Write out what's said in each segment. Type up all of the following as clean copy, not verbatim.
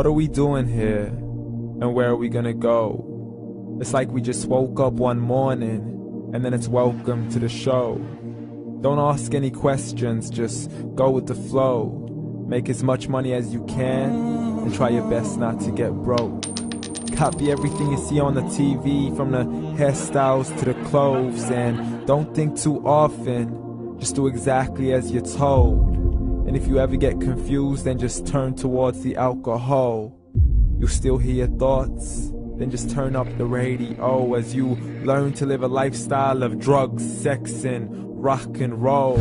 What are we doing here? And where are we gonna go? It's like we just woke up one morning and then it's welcome to the show. Don't ask any questions, just go with the flow. Make as much money as you can and try your best not to get broke. Copy everything you see on the TV, from the hairstyles to the clothes, and don't think too often, just do exactly as you're told. And if you ever get confused, then just turn towards the alcohol. You still hear your thoughts? Then just turn up the radio as you learn to live a lifestyle of drugs, sex, and rock and roll.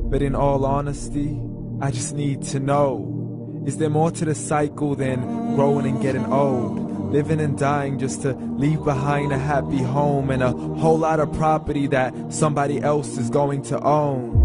But in all honesty, I just need to know, is there more to the cycle than growing and getting old? Living and dying just to leave behind a happy home and a whole lot of property that somebody else is going to own.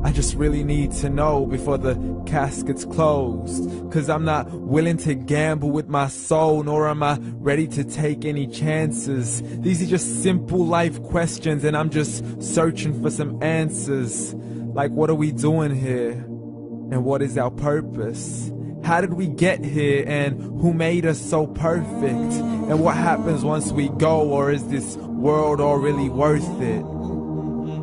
I just really need to know before the casket's closed, 'cause I'm not willing to gamble with my soul, nor am I ready to take any chances. These are just simple life questions and I'm just searching for some answers. Like, what are we doing here? And what is our purpose? How did we get here, and who made us so perfect? And what happens once we go, or is this world all really worth it?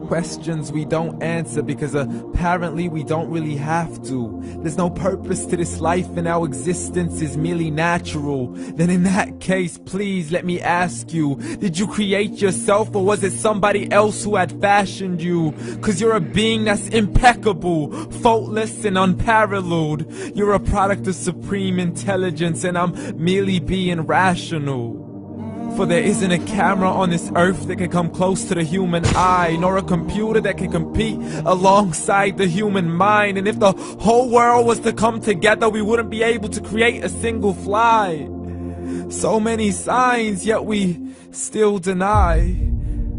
Questions we don't answer because apparently we don't really have to. There's no purpose to this life and our existence is merely natural. Then in that case, please let me ask you, did you create yourself, or was it somebody else who had fashioned you? 'Cause you're a being that's impeccable, faultless and unparalleled. You're a product of supreme intelligence and I'm merely being rational. For there isn't a camera on this earth that can come close to the human eye, nor a computer that can compete alongside the human mind. And if the whole world was to come together, we wouldn't be able to create a single fly. So many signs, yet we still deny.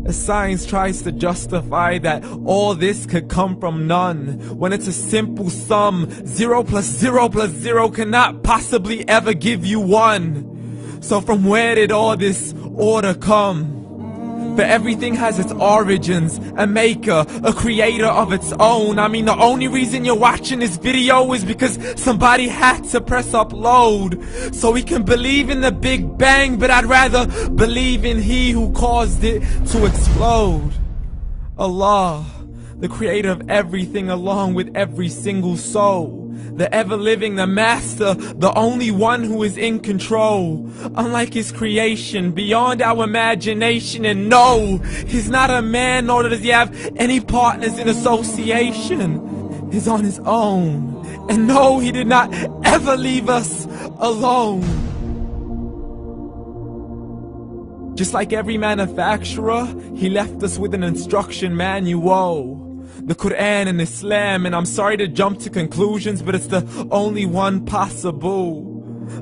As science tries to justify that all this could come from none, when it's a simple sum. 0 plus 0 plus 0 cannot possibly ever give you 1. So from where did all this order come? For everything has its origins, a maker, a creator of its own. I mean, the only reason you're watching this video is because somebody had to press upload. So we can believe in the Big Bang, but I'd rather believe in He who caused it to explode. Allah, the creator of everything along with every single soul. The ever-living, the master, the only one who is in control. Unlike his creation, beyond our imagination. And no, he's not a man, nor does he have any partners in association. He's on his own. And no, he did not ever leave us alone. Just like every manufacturer, he left us with an instruction manual. The Quran and Islam, and I'm sorry to jump to conclusions, but it's the only one possible.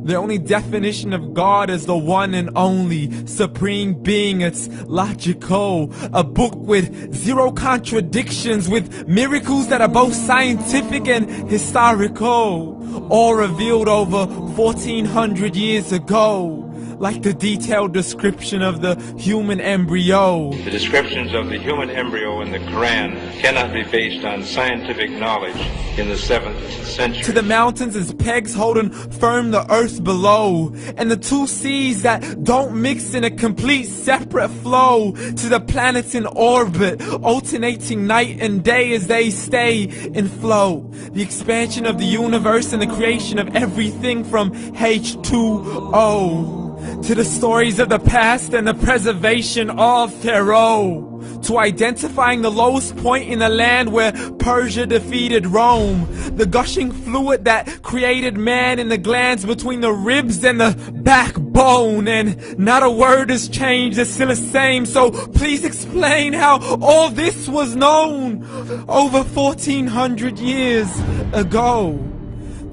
The only definition of God is the one and only supreme being. It's logical, a book with 0 contradictions, with miracles that are both scientific and historical, all revealed over 1400 years ago. Like the detailed description of the human embryo. The descriptions of the human embryo in the Quran cannot be based on scientific knowledge in the 7th century. To the mountains as pegs holding firm the earth below, and the 2 seas that don't mix in a complete separate flow. To the planets in orbit, alternating night and day as they stay in flow. The expansion of the universe and the creation of everything from H2O. To the stories of the past and the preservation of Pharaoh. To identifying the lowest point in the land where Persia defeated Rome. The gushing fluid that created man in the glands between the ribs and the backbone. And not a word has changed, it's still the same. So please explain how all this was known over 1400 years ago.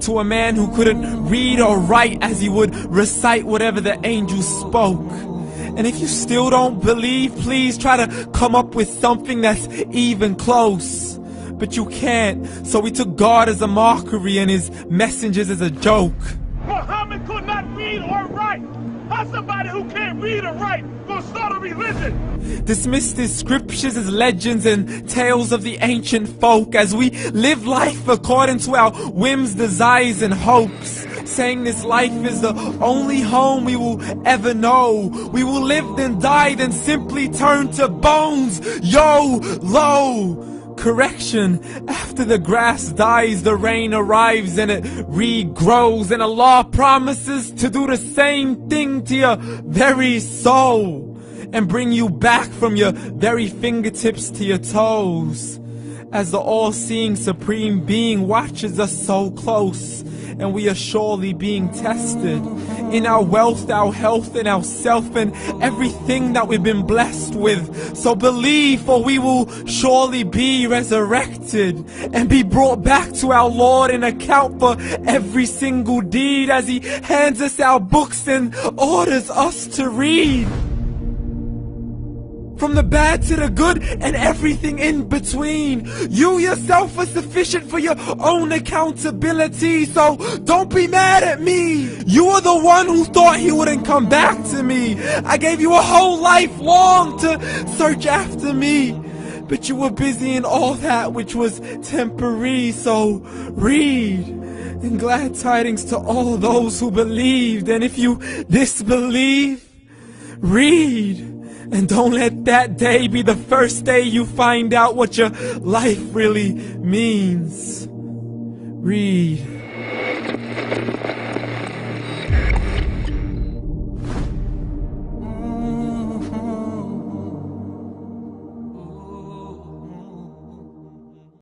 To a man who couldn't read or write, as he would recite whatever the angels spoke. And if you still don't believe, please try to come up with something that's even close. But you can't, so we took God as a mockery and his messengers as a joke. Muhammad could not read or write. How's somebody who can't read or write gonna start a religion? Dismiss his scriptures as legends and tales of the ancient folk, as we live life according to our whims, desires, and hopes. saying this life is the only home we will ever know. We will live then die, then simply turn to bones. YOLO! Correction, after the grass dies, the rain arrives and it regrows, and Allah promises to do the same thing to your very soul and bring you back from your very fingertips to your toes, as the all-seeing supreme being watches us so close, and we are surely being tested in our wealth, our health, and our self, and everything that we've been blessed with. So believe, for we will surely be resurrected and be brought back to our Lord and account for every single deed, as He hands us our books and orders us to read. From the bad to the good and everything in between. You yourself are sufficient for your own accountability, so don't be mad at me. You are the one who thought He wouldn't come back to me. I gave you a whole life long to search after me, but you were busy in all that which was temporary. So read, and glad tidings to all those who believed. And if you disbelieve, read. And don't let that day be the first day you find out what your life really means. Read.